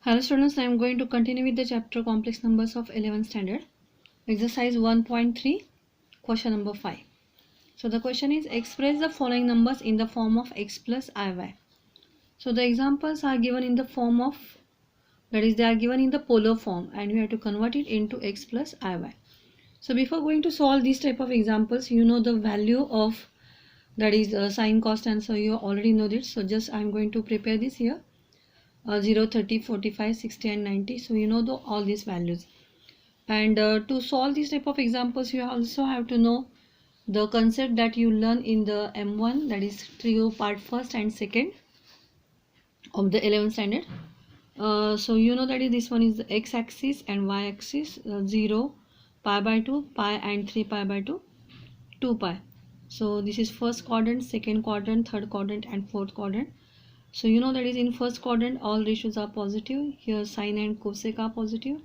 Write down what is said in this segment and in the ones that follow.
Hello students, I am going to continue with the chapter complex numbers of 11th standard. Exercise 1.3, question number 5. So the question is, express the following numbers in the form of x plus iy. So the examples are given in the form of, that is, they are given in the polar form and we have to convert it into x plus iy. So before going to solve these type of examples, you know the value of, that is sine, cos, and so you already know this. So just I am going to prepare this here. 0, 30, 45, 60 and 90. So you know all these values. And to solve these type of examples, you also have to know the concept that you learn in the M1, that is trio part first and second of the 11th standard. So you know that is this one is the x-axis and y-axis, 0, pi by 2, pi and 3 pi by 2, 2 pi. So this is first quadrant, second quadrant, third quadrant and fourth quadrant. So you know that is in first quadrant all ratios are positive. Here sine and cosec are positive.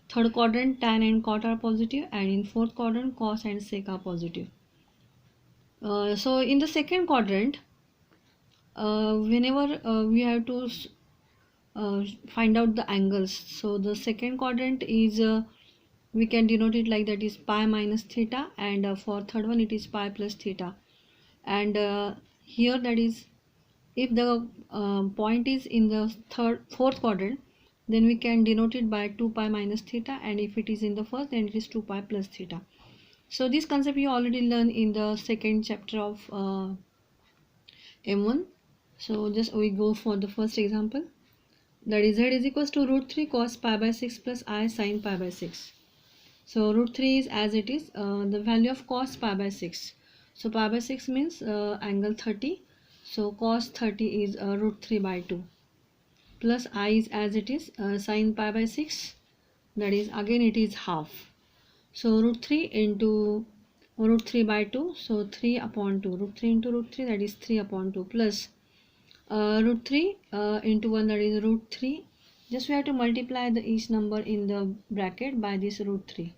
Third quadrant tan and cot are positive, and in fourth quadrant cos and sec are positive. So in the second quadrant, whenever we have to find out the angles, so the second quadrant is we can denote it like that is pi minus theta, and for third one it is pi plus theta, and here that is, if the point is in the fourth quadrant, then we can denote it by 2 pi minus theta, and if it is in the first, then it is 2 pi plus theta. So this concept you already learned in the second chapter of M1. So just we go for the first example, that is z is equals to root 3 cos pi by 6 plus I sin pi by 6. So root 3 is as it is, the value of cos pi by 6. So pi by 6 means angle 30. So cos 30 is root 3 by 2 plus I is as it is, sin pi by 6, that is again it is half. So root 3 into root 3 by 2, so 3 upon 2, root 3 into root 3, that is 3 upon 2 plus root 3 into 1, that is root 3. Just we have to multiply the each number in the bracket by this root 3.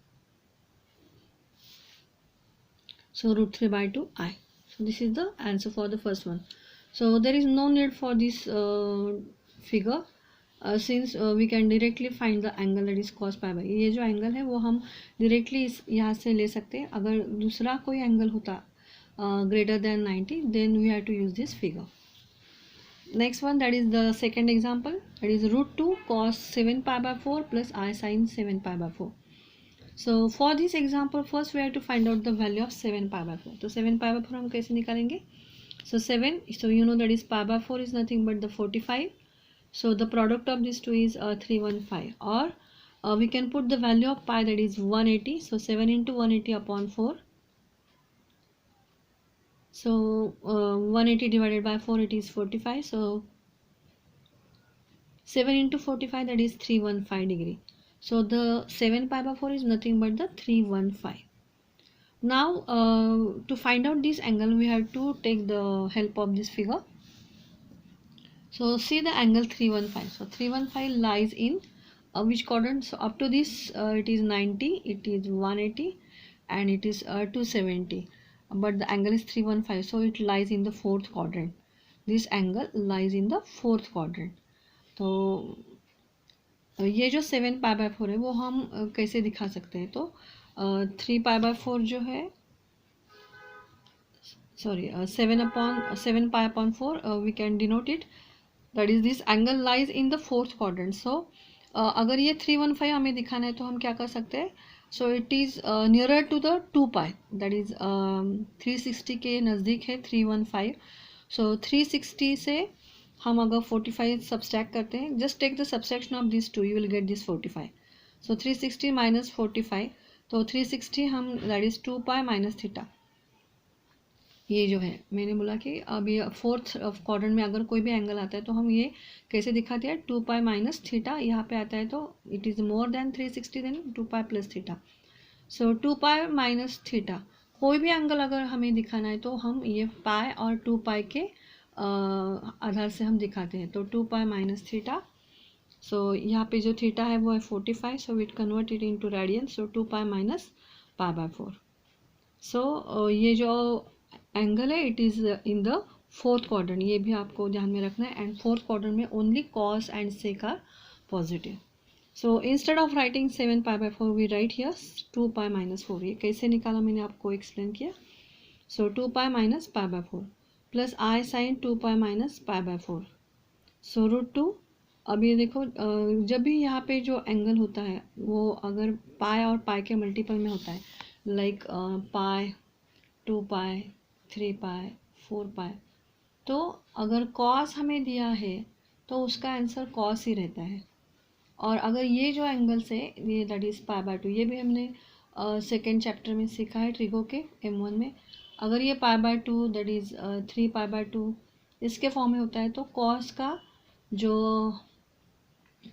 So root 3 by 2 I. So this is the answer for the first one. So there is no need for this figure, since we can directly find the angle, that is cos pi by. ये जो angle है वो हम directly यहाँ से ले सकते हैं. अगर दूसरा कोई angle होता greater than 90, then we have to use this figure. Next one, that is the second example, that is root 2 cos 7 pi by 4 plus I sin 7 pi by 4. So for this example, first we have to find out the value of 7 pi by 4. तो 7 pi by 4 हम कैसे निकालेंगे? So 7, so you know that is pi by 4 is nothing but the 45. So the product of these two is 315, or we can put the value of pi, that is 180. So 7 into 180 upon 4. So 180 divided by 4, it is 45. So 7 into 45, that is 315 degree. So the 7 pi by 4 is nothing but the 315. Now to find out this angle, we have to take the help of this figure. So see the angle 315. So 315 lies in which quadrant? So up to this it is 90, it is 180 and it is 270, but the angle is 315, so it lies in the fourth quadrant. This angle lies in the fourth quadrant. तो ये जो 7 pi by 4 है वो हम कैसे दिखा सकते हैं? तो 3 पाई बाय 4 जो है, sorry, 7 pi upon 4, we can denote it, that is this angle lies in the fourth quadrant. So अगर ये 315 हमें दिखाना है तो हम क्या कर सकते हैं? So it is nearer to the 2 pi, that is 360 के नज़दीक है 315. So 360 से हम अगर 45 सब्सट्रैक्ट करते हैं, just take the subtraction of these two, you will get this 45. So 360 minus 45, तो 360 हम, that is 2 pi minus theta. ये जो है मैंने बोला कि अभी फोर्थ क्वाड्रेंट में अगर कोई भी एंगल आता है तो हम ये कैसे दिखाते हैं? 2 पाई माइनस थीटा यहाँ पे आता है तो it is more than 360 than 2 pi plus theta. So 2 pi minus theta, कोई भी एंगल अगर हमें दिखाना है तो हम ये पाई और 2 पाई के आधार से हम दिखाते हैं. तो 2 पाई माइनस थीटा, सो यहाँ पे जो थीटा है वो है 45, so it convert it into radian. So 2 pi minus pi by 4. So ये जो एंगल है it is in the fourth quadrant, ये भी आपको ध्यान में रखना है. एंड फोर्थ क्वाड्रेंट में only cos and sec are positive. So instead of writing 7 pi by 4 we write here 2 pi minus 4. ये कैसे निकाला मैंने आपको एक्सप्लेन किया. So 2 pi minus pi by 4 plus i sine 2 pi minus pi by 4. So √2. अब ये देखो जब भी यहाँ पे जो एंगल होता है वो अगर पाई और पाई के मल्टीपल में होता है, लाइक पाई, 2 पाई, 3 पाई, 4 पाई, तो अगर कॉस हमें दिया है तो उसका आंसर कॉस ही रहता है. और अगर ये जो एंगल्स है ये दैट इज़ पाई बाय 2, ये भी हमने सेकेंड चैप्टर में सीखा है ट्रिगो के M1 में. अगर ये pi by 2 that is 3 pi by 2 इसके फॉर्म में होता है तो कॉस का जो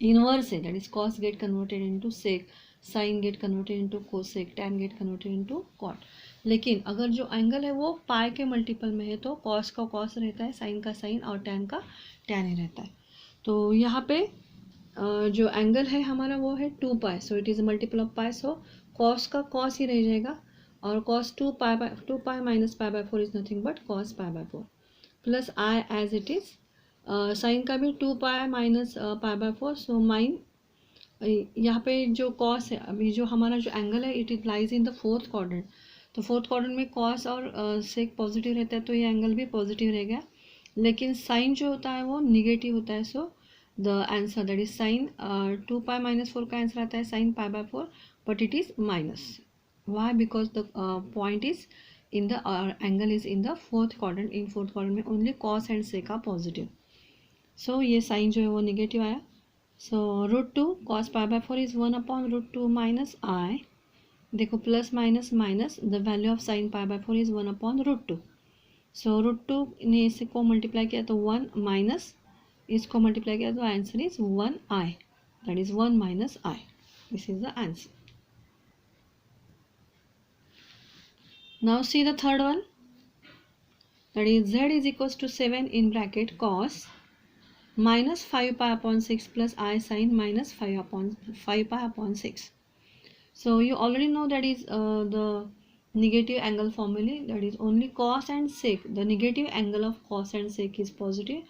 इनवर्स है that is cos get converted into sec, sine get converted into cosec, tan get converted into cot. लेकिन अगर जो एंगल है वो पाई के मल्टीपल में है तो कॉस का कॉस रहता है, साइन का साइन और टैन का टैन ही रहता है. तो यहाँ पे जो एंगल है हमारा वो है 2 pi, so it is multiple of pi, so cos का कॉस ही रह जाएगा. और cos 2 pi minus pi by 4 is nothing but cos pi by 4 plus i as it is. Sine का भी 2 pi minus pi by 4, so mine यहाँ पे जो कॉस है अभी जो हमारा जो एंगल है it lies in the fourth quadrant. तो फोर्थ क्वाड्रेंट में कॉस और सेक पॉजिटिव रहता है तो ये एंगल भी पॉजिटिव रहेगा. लेकिन साइन जो होता है वो निगेटिव होता है. So the answer that is sine 2 pi minus 4 का आंसर आता है sine pi by 4, but it is minus. Why? Because the point is in the angle is in the fourth quadrant. In fourth quadrant में only cos and sec are positive. So ये sine जो है वो negative आया. So √2 cos pi by 4 is 1 upon √2 minus i. देखो plus minus minus the value of sine pi by 4 is 1 upon √2. सो √2 ने इसको multiply किया तो 1 माइनस इसको मल्टीप्लाई किया तो answer is 1 i, that is 1 minus i. This is the answer. Now see the third one, that is z is equals to 7 in bracket cos minus 5 pi upon 6 plus I sin minus 5 pi upon 6. So you already know that is the negative angle formula, that is only cos and sec. The negative angle of cos and sec is positive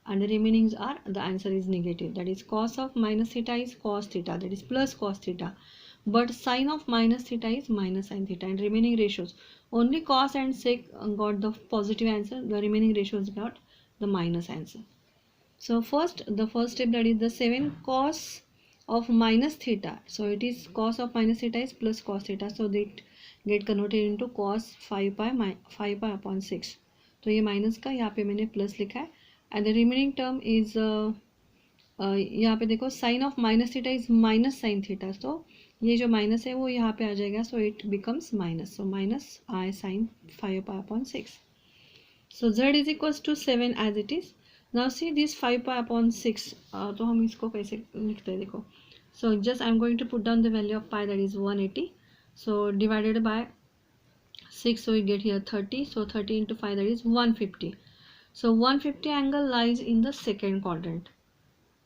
and the remaining are, the answer is negative. That is cos of minus theta is cos theta, that is plus cos theta. But sin of minus theta is minus sin theta, and remaining ratios only cos and sec got the positive answer, the remaining ratios got the minus answer. So the first step, that is the 7 cos of minus theta. So it is cos of minus theta is plus cos theta. So that get converted into cos 5 pi upon 6. तो ये minus का यहाँ पे मैंने plus लिखा है. And the remaining term is यहाँ पे देखो sine of minus theta is minus sine theta. तो ये जो माइनस है वो यहाँ पे आ जाएगा. So it becomes minus. So minus i sine 5 pi upon 6. So z is equals to 7 as it is. Now see this 5 pi upon 6. तो हम इसको कैसे लिखते हैं देखो. So just I am going to put down the value of pi, that is 180. So divided by 6, so we get here 30. So 30 into 5, that is 150. So 150 angle lies in the second quadrant.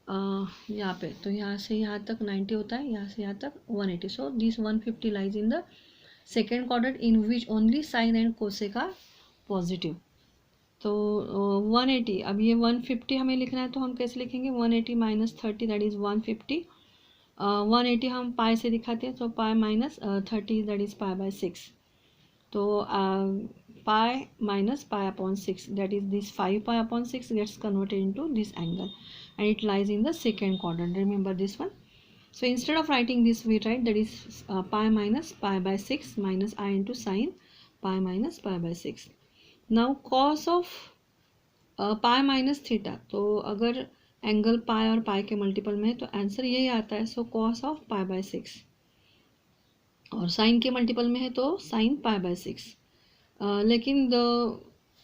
यहाँ पे तो यहाँ से यहाँ तक 90 होता है, यहाँ से यहाँ तक 180. So this 150 lies in the second quadrant in which only sin and cosec are positive. तो 180, अब ये 150 हमें लिखना है तो हम कैसे लिखेंगे. 180 माइनस 30 दैट इज़ 150. 180 हम पाई से दिखाते हैं, तो pi minus 30 that is pi by 6. तो pi minus pi upon 6 that is this 5 pi upon 6 gets converted into this angle and it lies in the second quadrant. Remember this one. So instead of writing this we write that is pi minus pi by 6 minus I into sin pi minus pi by 6. Now cos of pi minus theta, तो अगर angle pi और पाई के multiple में है तो answer यही आता है. So cos of pi by 6. और साइन के मल्टीपल में है तो साइन पाई बाय 6. लेकिन द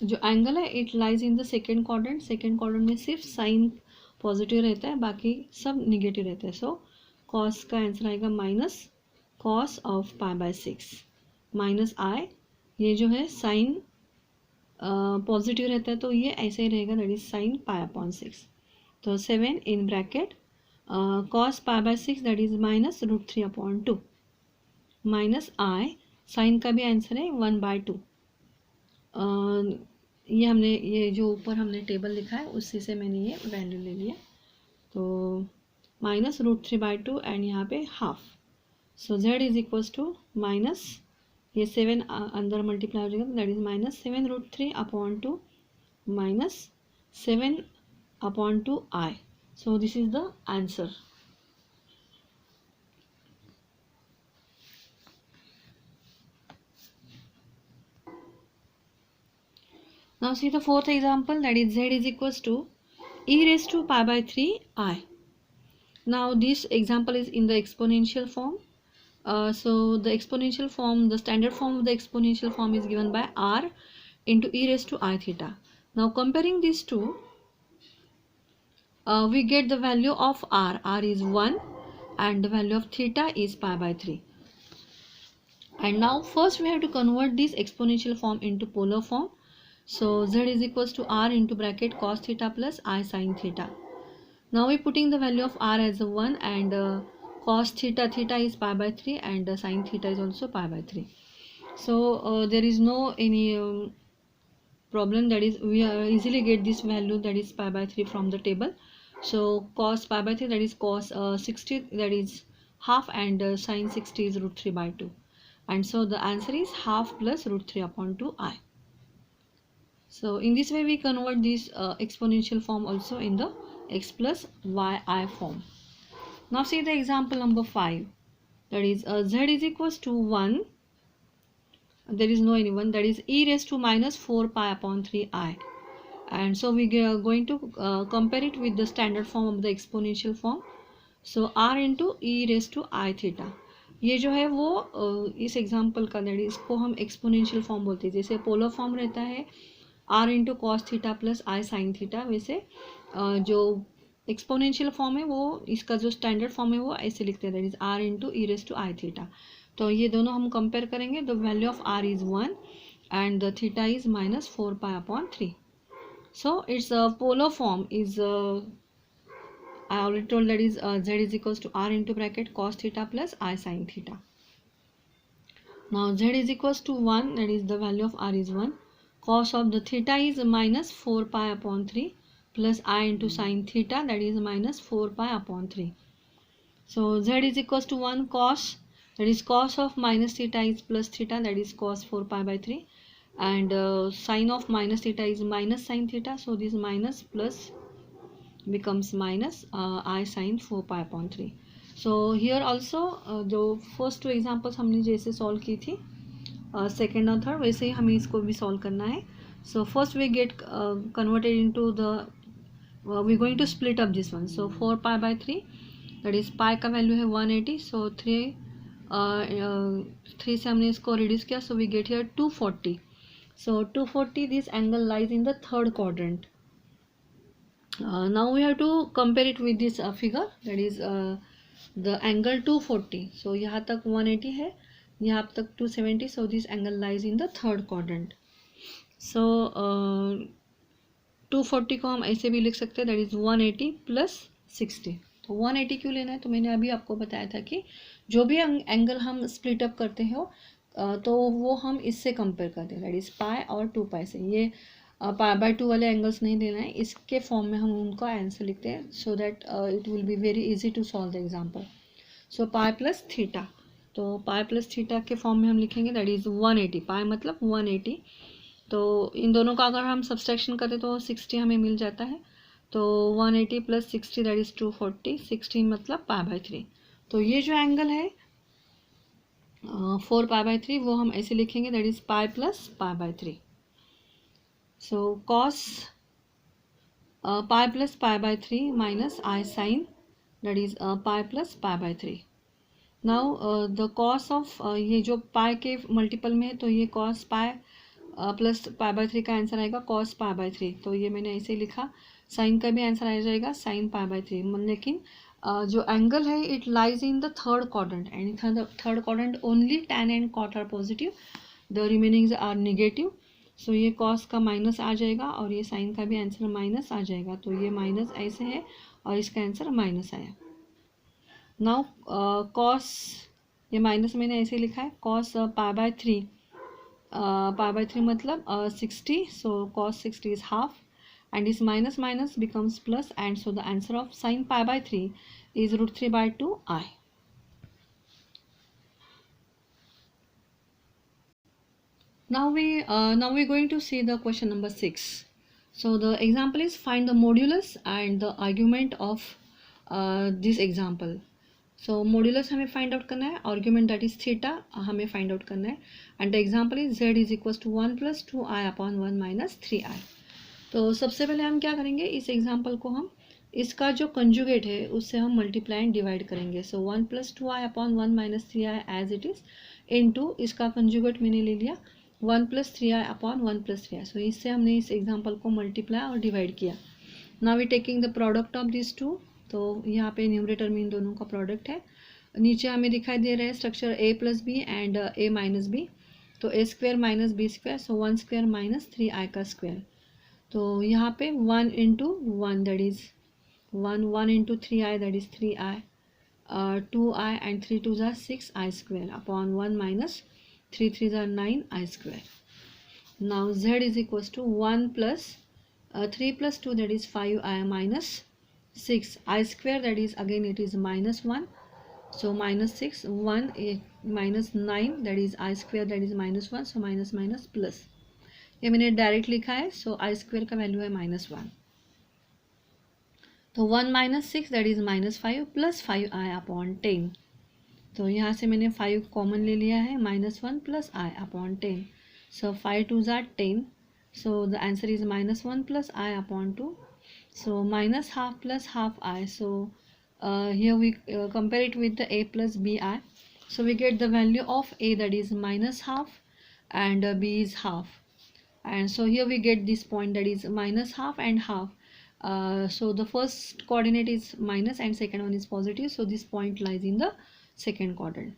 जो एंगल है it lies in the second quadrant. Second quadrant में सिर्फ साइन पॉजिटिव रहता है, बाकी सब निगेटिव रहता है. सो कॉस का आंसर आएगा minus cos of pi by 6 minus i. ये जो है साइन पॉजिटिव रहता है तो ये ऐसे ही रहेगा, that is sine pi upon 6. तो 7 in bracket cos pi by 6 that is minus √3 upon 2 minus i. Sine का भी आंसर है 1/2. ये हमने ये जो ऊपर हमने टेबल लिखा है उसी से मैंने ये वैल्यू ले लिया. तो माइनस √3/2 एंड यहाँ पे half. So z is equals to minus, ये 7 अंदर मल्टीप्लाई हो जाएगा, that is minus 7√3/2 minus 7/2i. So this is the answer. Now see the fourth example, that is z is equals to e raised to pi by 3i. Now this example is in the exponential form. So the exponential form, the standard form of the exponential form is given by r into e raised to I theta. Now comparing these two, we get the value of r. R is 1 and the value of theta is pi by 3. And now first we have to convert this exponential form into polar form. So z is equals to r into bracket cos theta plus I sin theta. Now we putting the value of r as a 1 and cos theta, theta is pi by 3 and sin theta is also pi by 3. So there is no any problem, that is we easily get this value, that is pi by 3 from the table. So cos pi by 3, that is cos 60, that is half, and sin 60 is √3/2. And so the answer is half plus √3/2i. So in this way we convert this exponential form also in the x plus yi form. Now see the example number 5, that is z is equals to 1, there is no any one, that is e raised to minus 4 pi upon 3i. And so we are going to compare it with the standard form of the exponential form. So r into e raised to I theta, ये जो है वो इस example का, that इसको हम exponential form बोलते हैं. जैसे पोलर फॉर्म रहता है r into cos theta plus i sine theta, वैसे जो एक्सपोनेंशियल फॉर्म है वो, इसका जो स्टैंडर्ड फॉर्म है वो ऐसे लिखते हैं, that is r into e raise to i theta. तो ये दोनों हम कंपेयर करेंगे. The value of r is 1 and the theta is minus 4 pi upon 3. So its polar form is I already told, that is z is equals to r into bracket cos theta plus I sin theta. Now z is equals to 1, that is the value of r is 1. Cos of the theta is minus 4 pi upon 3 plus I into sin theta, that is minus 4 pi upon 3. So z is equals to 1 cos, that is cos of minus theta is plus theta, that is cos 4 pi by 3. And sine of minus theta is minus sin theta, so this minus plus becomes minus I sin 4 pi upon 3. So here also जो first two examples हमने जैसे solve की थी second और third, वैसे ही हमें इसको भी solve करना है. So first we get converted into the we're going to split up this one. So 4 pi by 3, that is pi का value है 180, so 3 से हमने इसको reduce किया, so we get here 240. So 240, this angle lies in the third quadrant. Now we have to compare it with this figure, that is the angle 240. So यहाँ तक 180 है, यहाँ तक 270, so this angle lies in the third quadrant. So 240 को हम ऐसे भी लिख सकते हैं, that is 180 plus 60. तो 180 क्यों लेना है, तो मैंने अभी आपको बताया था कि जो भी एंगल हम स्प्लिट अप करते हो तो वो हम इससे कंपेयर करते हैं, दैट इज पाई और 2 पाई से. ये पाई बाय 2 वाले एंगल्स नहीं लेना है, इसके फॉर्म में हम उनका आंसर लिखते हैं, so that it will be very easy to solve the example. So pi plus theta, तो पाई प्लस थीटा के फॉर्म में हम लिखेंगे, दैट इज 180. पाई मतलब 180, तो इन दोनों का अगर हम सब्सट्रैक्शन करते तो 60 हमें मिल जाता है. तो 180 प्लस 60, दैट इज 240. 16 मतलब पाई बाय 3. तो ये जो एंगल है 4 पाई बाय 3, वो हम ऐसे लिखेंगे, that is pi plus pi by 3. So cos pi plus pi by 3 minus i sine, that is pi plus pi by 3. Now the cos of, ये जो पाई के मल्टीपल में है तो ये cos pi plus pi by 3 का answer आएगा cos pi by 3, तो ये मैंने ऐसे लिखा. साइन का भी आंसर आ जाएगा साइन पाई बाय 3. लेकिन जो एंगल है it lies in the third quadrant, and third quadrant only tan and cot are positive, the remainings are negative. So ये कॉस का माइनस आ जाएगा और ये साइन का भी आंसर माइनस आ जाएगा, तो ये माइनस ऐसे है और इसका आंसर माइनस आया. नाउ कॉस, ये माइनस मैंने ऐसे लिखा है, cos pi by 3, pi by 3 मतलब 60, so cos 60 is half, and this minus minus becomes plus, and so the answer of sin pi by 3 is root 3 by 2i. Now we're going to see the question number 6. So the example is find the modulus and the argument of this example. So modulus हमें find out करना है, argument that is theta हमें find out करना है, and the example is z is equals to 1 plus 2i upon 1 minus 3i. तो सबसे पहले हम क्या करेंगे, इस एग्जाम्पल को हम इसका जो कंजुगेट है उससे हम मल्टीप्लाई एंड डिवाइड करेंगे. So 1 plus 2i upon 1 minus 3i as it is into इसका कंजुगेट मैंने ले लिया 1 plus 3i upon 1 plus 3i. सो इससे हमने इस एग्जाम्पल को मल्टीप्लाई और डिवाइड किया. Now we taking the product of this two. तो यहाँ पे न्यूमरेटर में इन दोनों का प्रोडक्ट है. नीचे हमें दिखाई दे रहा है structure a plus B and a minus B. तो a square minus B square, so 1 square minus 3i का स्क्वायर. तो यहाँ पे 1 into 1 that is 1 into 3i that is 3i, 2i and 3 2 ज़ा 6i स्क्वायर अपॉन 1 माइनस 3 3 ज़ा 9i square. Now z is equals to 1 plus 3 plus 2 that is 5i minus 6i square that is again it is minus 1. So minus 6 1 minus 9 that is i square that is minus 1. So minus minus plus, ये मैंने direct लिखा है. So i square का value है minus 1. तो 1 minus 6 that is minus 5 plus 5i upon 10. तो यहाँ से मैंने 5 कॉमन ले लिया है, माइनस 1 प्लस i अपॉन 10. सो 5 2 ज़ा 10. सो the answer is minus 1 plus i upon 2. So minus half plus half i. So here we compare it with the a plus bi. So we get the value of a that is minus half and b is half. And so here we get this point that is minus half and half. So the first coordinate is minus and second one is positive. So this point lies in the second quadrant.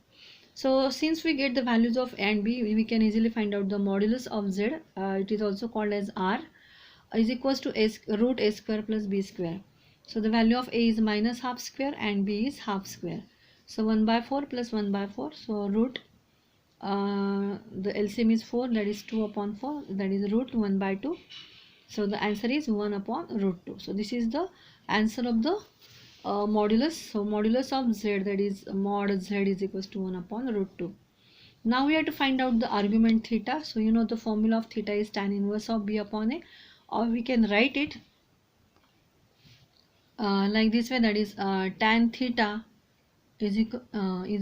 So since we get the values of a and b, we can easily find out the modulus of z. It is also called as r, is equals to root a square plus b square. So the value of a is minus half square and b is half square. So 1 by 4 plus 1 by 4. So root the LCM is 4, that is 2 upon 4, that is root 1 by 2. So the answer is 1 upon root 2. So this is the answer of the modulus. So modulus of z, that is mod z is equals to 1 upon root 2. Now we have to find out the argument theta. So you know the formula of theta is tan inverse of b upon a, or we can write it like this way, that is tan theta is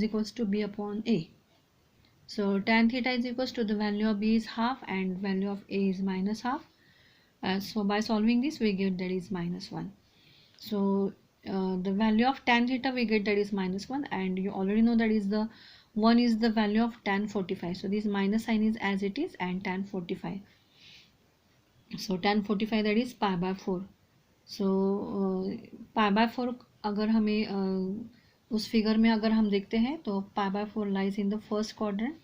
equals to b upon a. So tan theta is equals to the value of b is half and value of a is minus half. So by solving this we get that is minus 1. So the value of tan theta we get that is minus 1, and you already know that is the 1 is the value of tan 45. So this minus sign is as it is, and tan 45. So tan 45 that is pi by 4. So pi by 4 अगर हमें उस figure में अगर हम देखते हैं तो pi by 4 lies in the first quadrant.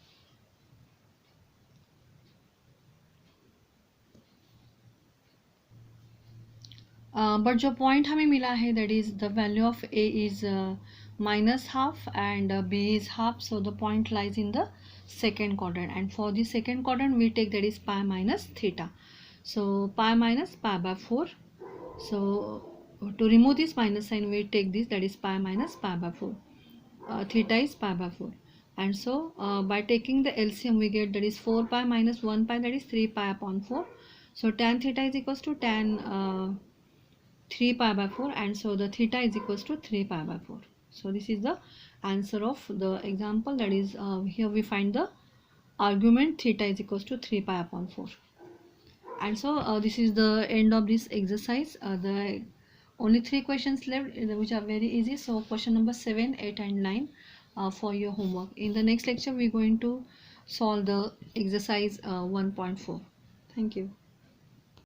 But जो पॉइंट हमें मिला है that is the value of a is minus half and b is half. So the point lies in the second quadrant, and for the second quadrant we take that is pi minus theta. So pi minus pi by 4. So to remove this minus sign we take this, that is pi minus pi by 4. Theta is pi by 4, and so by taking the LCM we get that is 4 pi minus 1 pi, that is 3 pi upon 4. So tan theta is equals to tan 3 pi by 4, and so the theta is equals to 3 pi by 4. So this is the answer of the example, that is here we find the argument theta is equals to 3 pi upon 4. And so this is the end of this exercise. The only 3 questions left which are very easy. So question number 7, 8 and 9 for your homework. In the next lecture we are going to solve the exercise 1.4. Thank you.